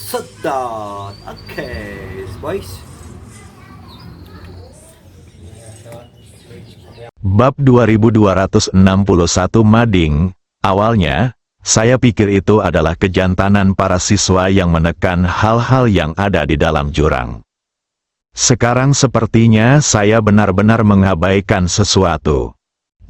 Sedot. Oke, boys. Bab 2261 Mading. Awalnya, saya pikir itu adalah kejantanan para siswa yang menekan hal-hal yang ada di dalam jurang. Sekarang sepertinya saya benar-benar mengabaikan sesuatu.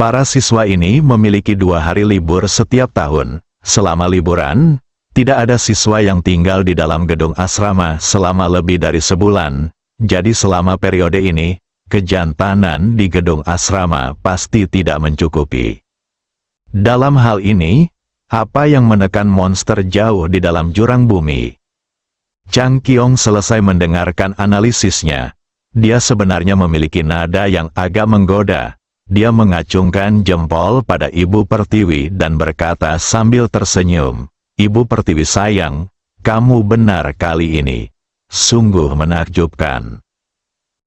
Para siswa ini memiliki 2 hari libur setiap tahun. Selama liburan, tidak ada siswa yang tinggal di dalam gedung asrama selama lebih dari sebulan. Jadi selama periode ini, kejantanan di gedung asrama pasti tidak mencukupi. Dalam hal ini, apa yang menekan monster jauh di dalam jurang bumi? Chang Qiong selesai mendengarkan analisisnya. Dia sebenarnya memiliki nada yang agak menggoda. Dia mengacungkan jempol pada Ibu Pertiwi dan berkata sambil tersenyum, "Ibu Pertiwi sayang, kamu benar kali ini. Sungguh menakjubkan."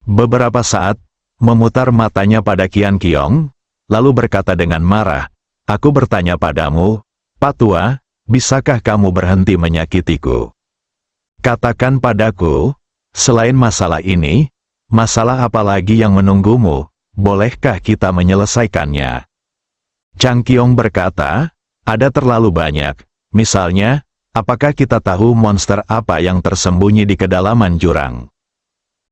Beberapa saat, memutar matanya pada Qian Qiong, lalu berkata dengan marah, "Aku bertanya padamu, Pak Tua, bisakah kamu berhenti menyakitiku? Katakan padaku, selain masalah ini, masalah apa lagi yang menunggumu? Bolehkah kita menyelesaikannya?" Chang Qiong berkata, "Ada terlalu banyak. Misalnya, apakah kita tahu monster apa yang tersembunyi di kedalaman jurang?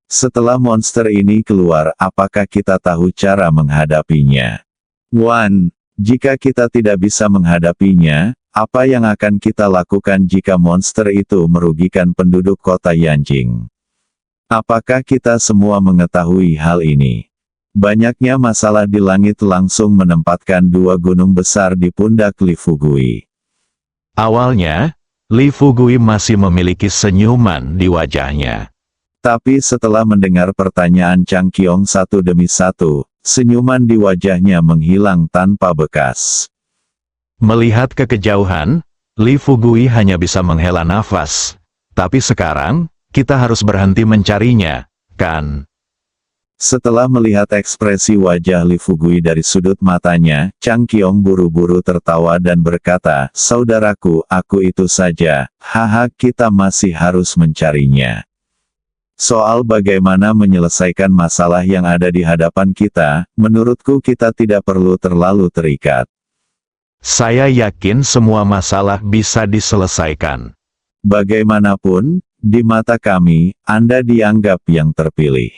Setelah monster ini keluar, apakah kita tahu cara menghadapinya? Wan, jika kita tidak bisa menghadapinya, apa yang akan kita lakukan jika monster itu merugikan penduduk kota Yanjing? Apakah kita semua mengetahui hal ini? Banyaknya masalah di langit langsung menempatkan 2 gunung besar di pundak Li Fugui." Awalnya, Li Fugui masih memiliki senyuman di wajahnya. Tapi setelah mendengar pertanyaan Chang Qiong satu demi satu, senyuman di wajahnya menghilang tanpa bekas. Melihat ke kejauhan, Li Fugui hanya bisa menghela nafas. Tapi sekarang, kita harus berhenti mencarinya, kan? Setelah melihat ekspresi wajah Li Fugui dari sudut matanya, Chang Qiong buru-buru tertawa dan berkata, "Saudaraku, aku itu saja, haha, kita masih harus mencarinya. Soal bagaimana menyelesaikan masalah yang ada di hadapan kita, menurutku kita tidak perlu terlalu terikat. Saya yakin semua masalah bisa diselesaikan. Bagaimanapun, di mata kami, Anda dianggap yang terpilih.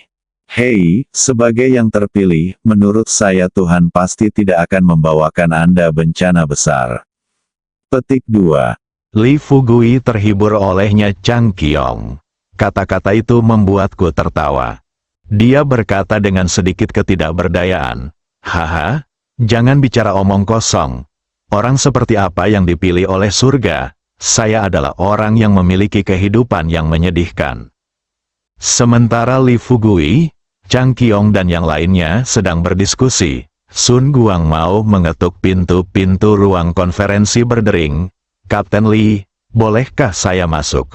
Hei, sebagai yang terpilih, menurut saya Tuhan pasti tidak akan membawakan Anda bencana besar." Petik 2. Li Fugui terhibur olehnya Chang Qiong. Kata-kata itu membuatku tertawa. Dia berkata dengan sedikit ketidakberdayaan, "Haha, jangan bicara omong kosong. Orang seperti apa yang dipilih oleh surga? Saya adalah orang yang memiliki kehidupan yang menyedihkan." Sementara Li Fugui, Chang Qiong dan yang lainnya sedang berdiskusi, Sun Guangmao mengetuk pintu-pintu ruang konferensi berdering, "Kapten Li, bolehkah saya masuk?"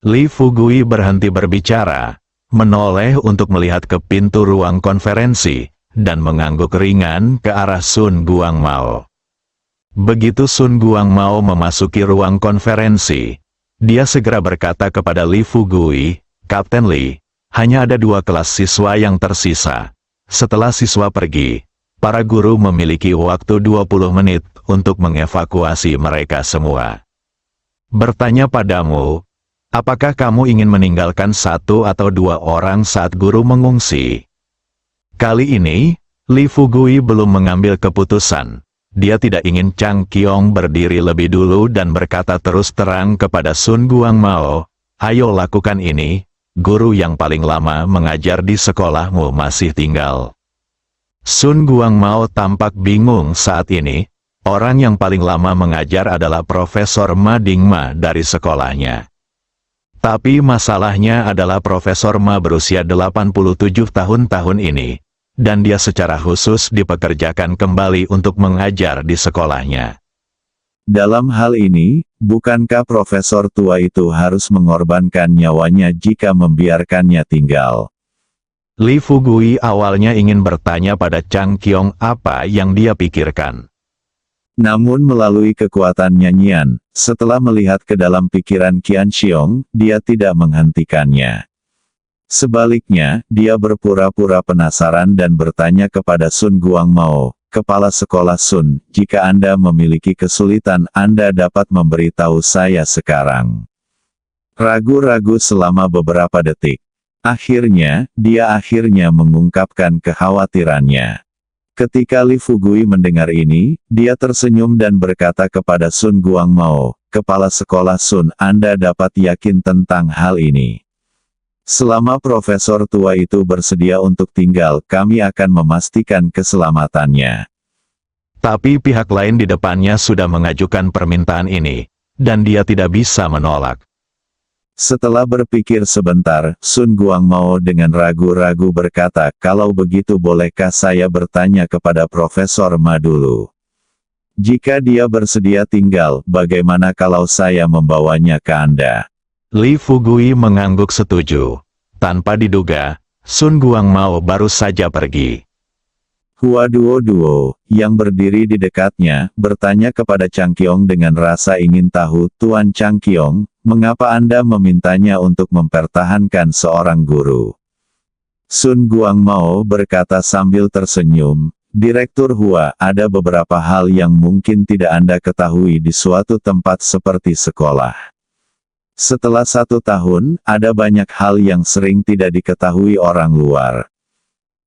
Li Fugui berhenti berbicara, menoleh untuk melihat ke pintu ruang konferensi, dan mengangguk ringan ke arah Sun Guangmao. Begitu Sun Guangmao memasuki ruang konferensi, dia segera berkata kepada Li Fugui, "Kapten Li, hanya ada 2 kelas siswa yang tersisa. Setelah siswa pergi, para guru memiliki waktu 20 menit untuk mengevakuasi mereka semua. Bertanya padamu, apakah kamu ingin meninggalkan 1 atau 2 orang saat guru mengungsi?" Kali ini, Li Fugui belum mengambil keputusan. Dia tidak ingin Chang Qiong berdiri lebih dulu dan berkata terus terang kepada Sun Guangmao, "Ayo lakukan ini, guru yang paling lama mengajar di sekolahmu masih tinggal." Sun Guangmao tampak bingung saat ini. Orang yang paling lama mengajar adalah Profesor Ma Dingma dari sekolahnya. Tapi masalahnya adalah Profesor Ma berusia 87 tahun ini, dan dia secara khusus dipekerjakan kembali untuk mengajar di sekolahnya. Dalam hal ini, bukankah profesor tua itu harus mengorbankan nyawanya jika membiarkannya tinggal? Li Fugui awalnya ingin bertanya pada Chang Qiong apa yang dia pikirkan. Namun melalui kekuatan nyanyian, setelah melihat ke dalam pikiran Qian Xiong, dia tidak menghentikannya. Sebaliknya, dia berpura-pura penasaran dan bertanya kepada Sun Guangmao, kepala sekolah Sun, jika Anda memiliki kesulitan, Anda dapat memberitahu saya sekarang. Ragu-ragu selama beberapa detik. Akhirnya, dia mengungkapkan kekhawatirannya. Ketika Li Fugui mendengar ini, dia tersenyum dan berkata kepada Sun Guangmao, kepala sekolah Sun, Anda dapat yakin tentang hal ini. Selama profesor tua itu bersedia untuk tinggal, kami akan memastikan keselamatannya. Tapi pihak lain di depannya sudah mengajukan permintaan ini, dan dia tidak bisa menolak. Setelah berpikir sebentar, Sun Guangmao dengan ragu-ragu berkata, kalau begitu bolehkah saya bertanya kepada Profesor Ma dulu? Jika dia bersedia tinggal, bagaimana kalau saya membawanya ke Anda? Li Fugui mengangguk setuju. Tanpa diduga, Sun Guangmao baru saja pergi. Hua Duo, yang berdiri di dekatnya, bertanya kepada Chang Qiong dengan rasa ingin tahu, Tuan Chang Qiong, mengapa Anda memintanya untuk mempertahankan seorang guru? Sun Guangmao berkata sambil tersenyum, Direktur Hua, ada beberapa hal yang mungkin tidak Anda ketahui di suatu tempat seperti sekolah. Setelah 1 tahun, ada banyak hal yang sering tidak diketahui orang luar.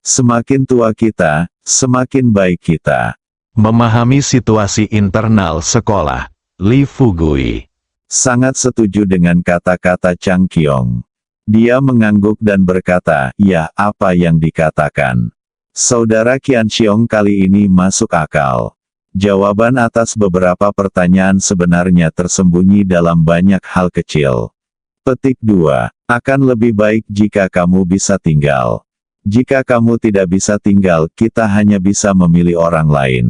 Semakin tua kita, semakin baik kita. Memahami situasi internal sekolah, Li Fugui sangat setuju dengan kata-kata Chang Qiong. Dia mengangguk dan berkata, ya, apa yang dikatakan Saudara Qian Xiong kali ini masuk akal. Jawaban atas beberapa pertanyaan sebenarnya tersembunyi dalam banyak hal kecil. Petik 2. Akan lebih baik jika kamu bisa tinggal. Jika kamu tidak bisa tinggal, kita hanya bisa memilih orang lain.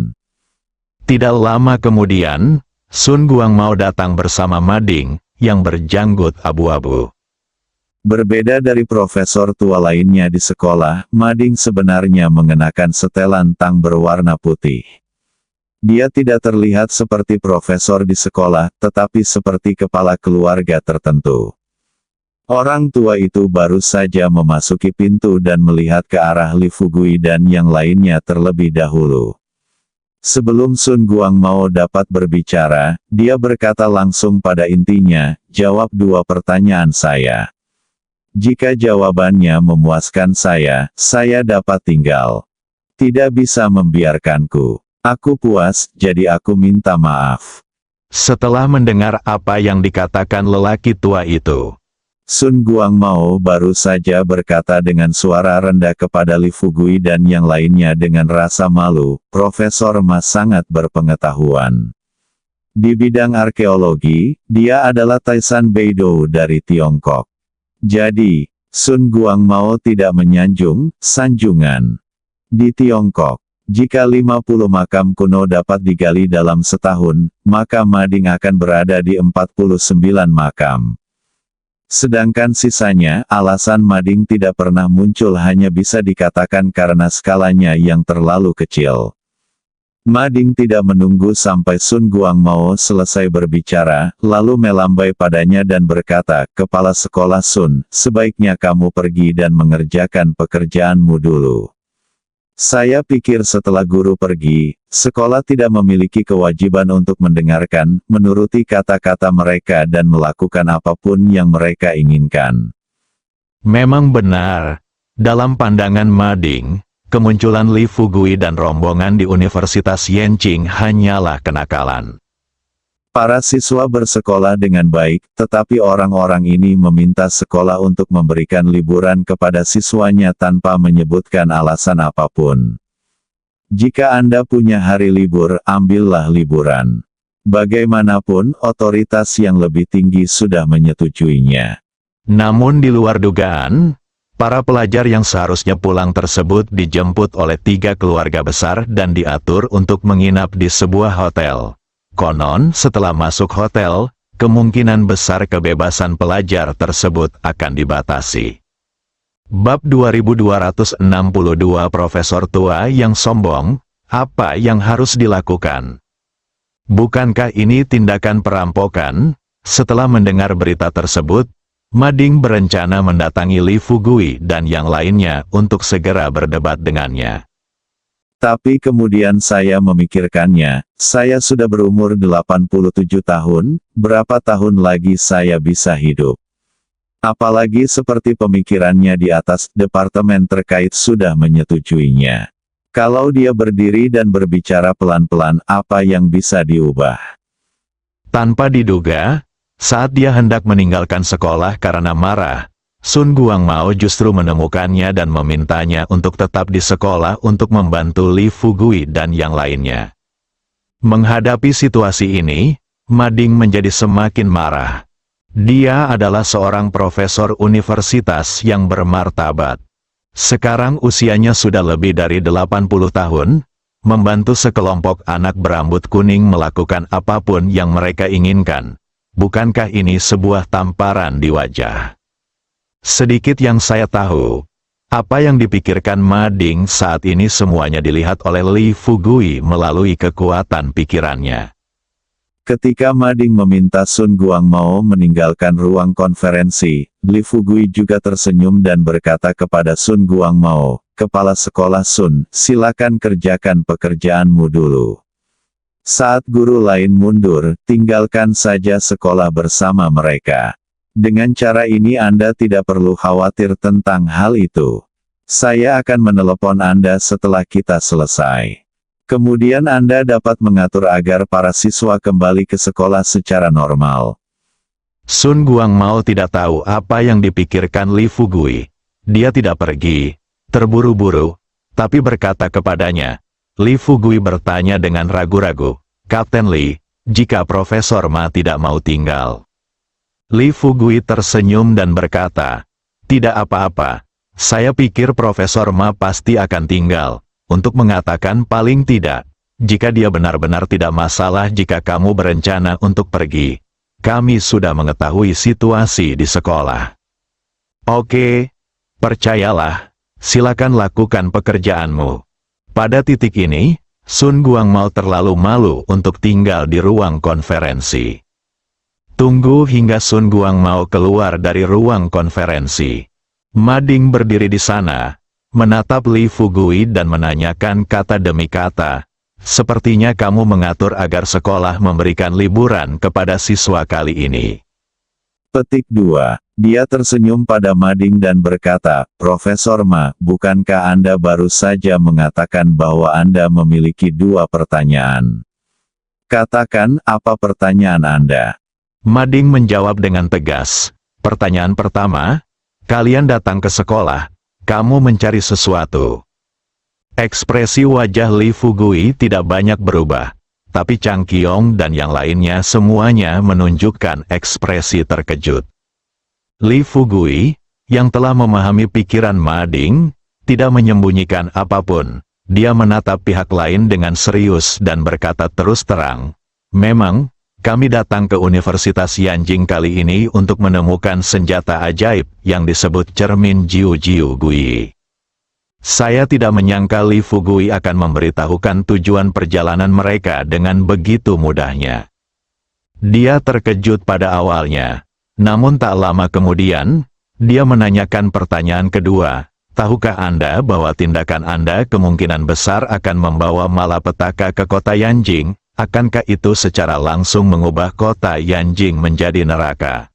Tidak lama kemudian, Sun Guangmao datang bersama Ma Ding, yang berjanggut abu-abu. Berbeda dari profesor tua lainnya di sekolah, Ma Ding sebenarnya mengenakan setelan tang berwarna putih. Dia tidak terlihat seperti profesor di sekolah, tetapi seperti kepala keluarga tertentu. Orang tua itu baru saja memasuki pintu dan melihat ke arah Li Fugui dan yang lainnya terlebih dahulu. Sebelum Sun Guangmao dapat berbicara, dia berkata langsung pada intinya, jawab 2 pertanyaan saya. Jika jawabannya memuaskan saya dapat tinggal. Tidak bisa membiarkanku. Aku puas, jadi aku minta maaf. Setelah mendengar apa yang dikatakan lelaki tua itu, Sun Guangmao baru saja berkata dengan suara rendah kepada Li Fugui dan yang lainnya dengan rasa malu, Profesor Ma sangat berpengetahuan. Di bidang arkeologi, dia adalah Taisan Beidou dari Tiongkok. Jadi, Sun Guangmao tidak menyanjung, sanjungan. Di Tiongkok, jika 50 makam kuno dapat digali dalam setahun, maka Ma Ding akan berada di 49 makam. Sedangkan sisanya, alasan Ma Ding tidak pernah muncul hanya bisa dikatakan karena skalanya yang terlalu kecil. Ma Ding tidak menunggu sampai Sun Guangmao selesai berbicara, lalu melambai padanya dan berkata, Kepala sekolah Sun, sebaiknya kamu pergi dan mengerjakan pekerjaanmu dulu. Saya pikir setelah guru pergi, sekolah tidak memiliki kewajiban untuk mendengarkan, menuruti kata-kata mereka dan melakukan apapun yang mereka inginkan. memang benar, dalam pandangan Ma Ding, kemunculan Li Fugui dan rombongan di Universitas Yenqing hanyalah kenakalan. Para siswa bersekolah dengan baik, tetapi orang-orang ini meminta sekolah untuk memberikan liburan kepada siswanya tanpa menyebutkan alasan apapun. Jika Anda punya hari libur, ambillah liburan. Bagaimanapun, otoritas yang lebih tinggi sudah menyetujuinya. Namun di luar dugaan, para pelajar yang seharusnya pulang tersebut dijemput oleh 3 keluarga besar dan diatur untuk menginap di sebuah hotel. Konon, setelah masuk hotel, kemungkinan besar kebebasan pelajar tersebut akan dibatasi. Bab 2262 Profesor tua yang sombong, apa yang harus dilakukan? Bukankah ini tindakan perampokan? Setelah mendengar berita tersebut, Ma Ding berencana mendatangi Li Fugui dan yang lainnya untuk segera berdebat dengannya. Tapi kemudian saya memikirkannya, saya sudah berumur 87 tahun, berapa tahun lagi saya bisa hidup? Apalagi seperti pemikirannya di atas, departemen terkait sudah menyetujuinya. Kalau dia berdiri dan berbicara pelan-pelan, apa yang bisa diubah? Tanpa diduga, saat dia hendak meninggalkan sekolah karena marah, Sun Guangmao justru menemukannya dan memintanya untuk tetap di sekolah untuk membantu Li Fugui dan yang lainnya. Menghadapi situasi ini, Ma Ding menjadi semakin marah. Dia adalah seorang profesor universitas yang bermartabat. Sekarang usianya sudah lebih dari 80 tahun, membantu sekelompok anak berambut kuning melakukan apapun yang mereka inginkan. Bukankah ini sebuah tamparan di wajah? Sedikit yang saya tahu, apa yang dipikirkan Ma Ding saat ini semuanya dilihat oleh Li Fugui melalui kekuatan pikirannya. Ketika Ma Ding meminta Sun Guangmao meninggalkan ruang konferensi, Li Fugui juga tersenyum dan berkata kepada Sun Guangmao, "Kepala sekolah Sun, silakan kerjakan pekerjaanmu dulu. Saat guru lain mundur, tinggalkan saja sekolah bersama mereka. Dengan cara ini Anda tidak perlu khawatir tentang hal itu. Saya akan menelepon Anda setelah kita selesai. Kemudian Anda dapat mengatur agar para siswa kembali ke sekolah secara normal." Sun Guangmao tidak tahu apa yang dipikirkan Li Fugui. Dia tidak pergi, terburu-buru, tapi berkata kepadanya. Li Fugui bertanya dengan ragu-ragu, "Kapten Li, jika Profesor Ma tidak mau tinggal?" Li Fugui tersenyum dan berkata, "Tidak apa-apa, saya pikir Profesor Ma pasti akan tinggal, untuk mengatakan paling tidak, jika dia benar-benar tidak masalah jika kamu berencana untuk pergi. Kami sudah mengetahui situasi di sekolah. Oke, percayalah, silakan lakukan pekerjaanmu." Pada titik ini, Sun Guangmao terlalu malu untuk tinggal di ruang konferensi. Tunggu hingga Sun Guangmao keluar dari ruang konferensi. Ma Ding berdiri di sana, menatap Li Fugui dan menanyakan kata demi kata, "Sepertinya kamu mengatur agar sekolah memberikan liburan kepada siswa kali ini." Petik 2. Dia tersenyum pada Ma Ding dan berkata, "Profesor Ma, bukankah Anda baru saja mengatakan bahwa Anda memiliki 2 pertanyaan? Katakan, apa pertanyaan Anda?" Ma Ding menjawab dengan tegas. "Pertanyaan pertama, kalian datang ke sekolah, kamu mencari sesuatu." Ekspresi wajah Li Fugui tidak banyak berubah, tapi Chang Qiong dan yang lainnya semuanya menunjukkan ekspresi terkejut. Li Fugui, yang telah memahami pikiran Ma Ding, tidak menyembunyikan apapun. Dia menatap pihak lain dengan serius dan berkata terus terang, "Memang, kami datang ke Universitas Yanjing kali ini untuk menemukan senjata ajaib yang disebut cermin Jiu Jiu Gui. Saya tidak menyangka Li Fugui akan memberitahukan tujuan perjalanan mereka dengan begitu mudahnya." Dia terkejut pada awalnya, namun tak lama kemudian, dia menanyakan pertanyaan kedua, "Tahukah Anda bahwa tindakan Anda kemungkinan besar akan membawa malapetaka ke kota Yanjing? Akankah itu secara langsung mengubah kota Yanjing menjadi neraka?"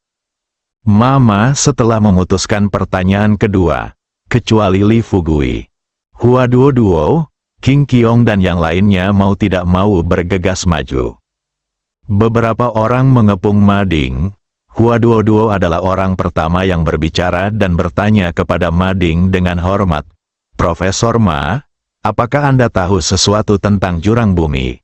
Mama setelah memutuskan pertanyaan kedua, kecuali Li Fugui. Hua Duo, King Qiong dan yang lainnya mau tidak mau bergegas maju. Beberapa orang mengepung Ma Ding. Hua Duo adalah orang pertama yang berbicara dan bertanya kepada Ma Ding dengan hormat, "Profesor Ma, apakah Anda tahu sesuatu tentang jurang bumi?"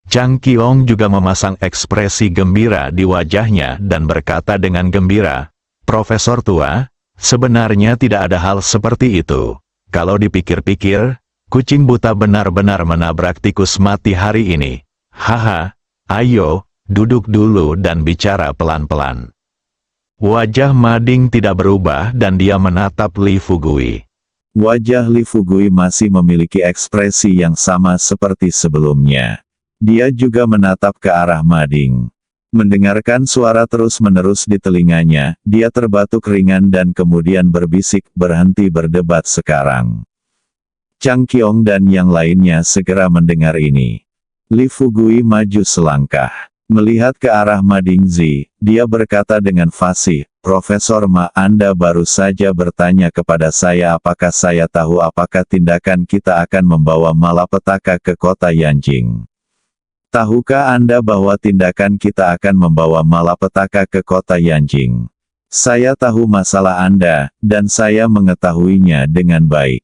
Chang Qiong juga memasang ekspresi gembira di wajahnya dan berkata dengan gembira, "Profesor tua, sebenarnya tidak ada hal seperti itu. Kalau dipikir-pikir, kucing buta benar-benar menabrak tikus mati hari ini. Haha, ayo, duduk dulu dan bicara pelan-pelan." Wajah Ma Ding tidak berubah dan dia menatap Li Fugui. Wajah Li Fugui masih memiliki ekspresi yang sama seperti sebelumnya. Dia juga menatap ke arah Mading. Mendengarkan suara terus-menerus di telinganya, dia terbatuk ringan dan kemudian berbisik, berhenti berdebat sekarang. Chang Qiong dan yang lainnya segera mendengar ini. Li Fugui maju selangkah. Melihat ke arah Ma Dingzi, dia berkata dengan fasih, "Profesor Ma, Anda baru saja bertanya kepada saya apakah saya tahu apakah tindakan kita akan membawa malapetaka ke kota Yanjing. Tahukah Anda bahwa tindakan kita akan membawa malapetaka ke kota Yanjing? Saya tahu masalah Anda, dan saya mengetahuinya dengan baik.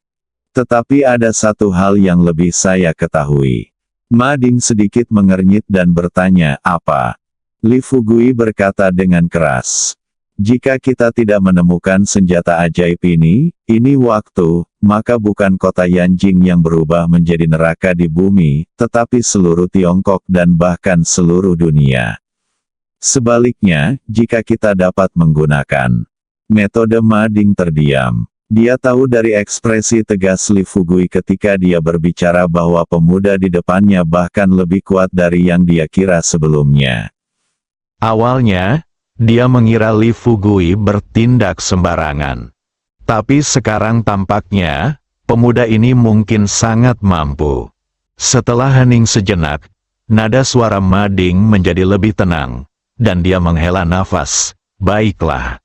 Tetapi ada satu hal yang lebih saya ketahui." Ma Ding sedikit mengernyit dan bertanya, "Apa?" Li Fugui berkata dengan keras, "Jika kita tidak menemukan senjata ajaib ini waktu, maka bukan kota Yanjing yang berubah menjadi neraka di bumi, tetapi seluruh Tiongkok dan bahkan seluruh dunia. Sebaliknya, jika kita dapat menggunakan metode." Ma Ding terdiam. Dia tahu dari ekspresi tegas Li Fugui ketika dia berbicara bahwa pemuda di depannya bahkan lebih kuat dari yang dia kira sebelumnya. Awalnya, dia mengira Li Fugui bertindak sembarangan. Tapi sekarang tampaknya, pemuda ini mungkin sangat mampu. Setelah hening sejenak, nada suara Ma Ding menjadi lebih tenang, dan dia menghela nafas. "Baiklah.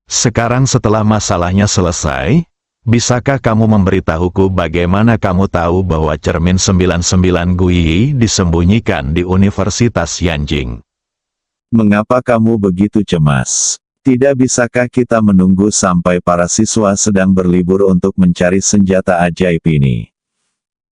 Sekarang setelah masalahnya selesai, bisakah kamu memberitahuku bagaimana kamu tahu bahwa cermin 99 Guiyi disembunyikan di Universitas Yanjing?" "Mengapa kamu begitu cemas? Tidak bisakah kita menunggu sampai para siswa sedang berlibur untuk mencari senjata ajaib ini?"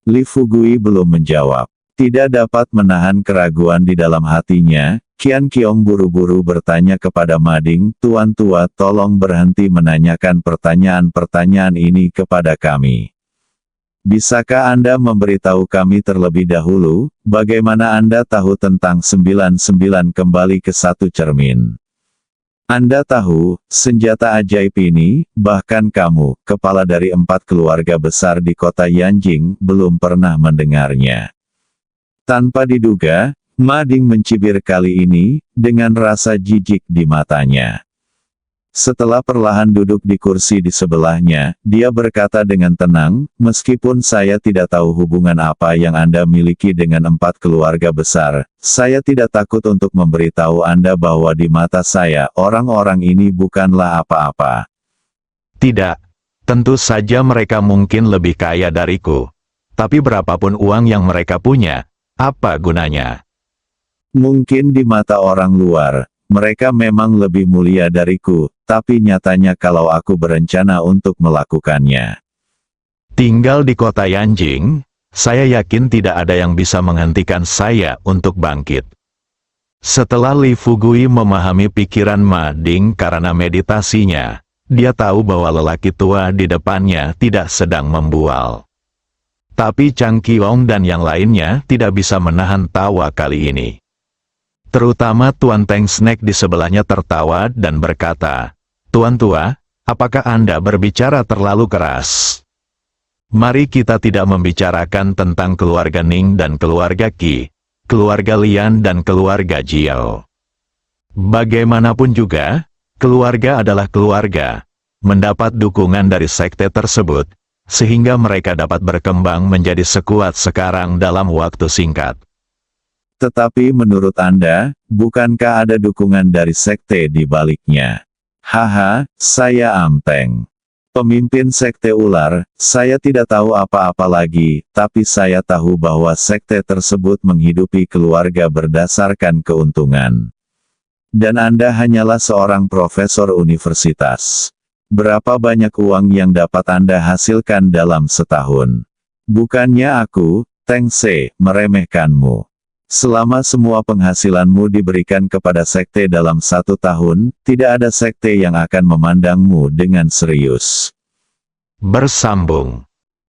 Li Fugui belum menjawab. Tidak dapat menahan keraguan di dalam hatinya, Qian Qiong buru-buru bertanya kepada Ma Ding, "Tuan tua, tolong berhenti menanyakan pertanyaan-pertanyaan ini kepada kami. Bisakah Anda memberitahu kami terlebih dahulu, bagaimana Anda tahu tentang 99 kembali ke satu cermin? Anda tahu, senjata ajaib ini, bahkan kamu, kepala dari 4 keluarga besar di kota Yanjing, belum pernah mendengarnya." Tanpa diduga, Ma Ding mencibir kali ini, dengan rasa jijik di matanya. Setelah perlahan duduk di kursi di sebelahnya, dia berkata dengan tenang, "Meskipun saya tidak tahu hubungan apa yang Anda miliki dengan 4 keluarga besar, saya tidak takut untuk memberitahu Anda bahwa di mata saya, orang-orang ini bukanlah apa-apa." "Tidak. Tentu saja mereka mungkin lebih kaya dariku. Tapi berapapun uang yang mereka punya, apa gunanya? Mungkin di mata orang luar, mereka memang lebih mulia dariku, tapi nyatanya kalau aku berencana untuk melakukannya. Tinggal di kota Yanjing, saya yakin tidak ada yang bisa menghentikan saya untuk bangkit." Setelah Li Fugui memahami pikiran Ma Ding karena meditasinya, dia tahu bahwa lelaki tua di depannya tidak sedang membual. Tapi Chang Qiong dan yang lainnya tidak bisa menahan tawa kali ini. Terutama Tuan Teng Snack di sebelahnya tertawa dan berkata, "Tuan tua, apakah Anda berbicara terlalu keras? Mari kita tidak membicarakan tentang keluarga Ning dan keluarga Qi, keluarga Lian dan keluarga Jiao. Bagaimanapun juga, keluarga adalah keluarga, mendapat dukungan dari sekte tersebut, sehingga mereka dapat berkembang menjadi sekuat sekarang dalam waktu singkat. Tetapi menurut Anda, bukankah ada dukungan dari sekte di baliknya?" "Haha, saya Amteng. Pemimpin sekte ular, saya tidak tahu apa-apa lagi, tapi saya tahu bahwa sekte tersebut menghidupi keluarga berdasarkan keuntungan. Dan Anda hanyalah seorang profesor universitas. Berapa banyak uang yang dapat Anda hasilkan dalam setahun? Bukannya aku, Teng Se, meremehkanmu. Selama semua penghasilanmu diberikan kepada sekte dalam 1 tahun, tidak ada sekte yang akan memandangmu dengan serius." Bersambung.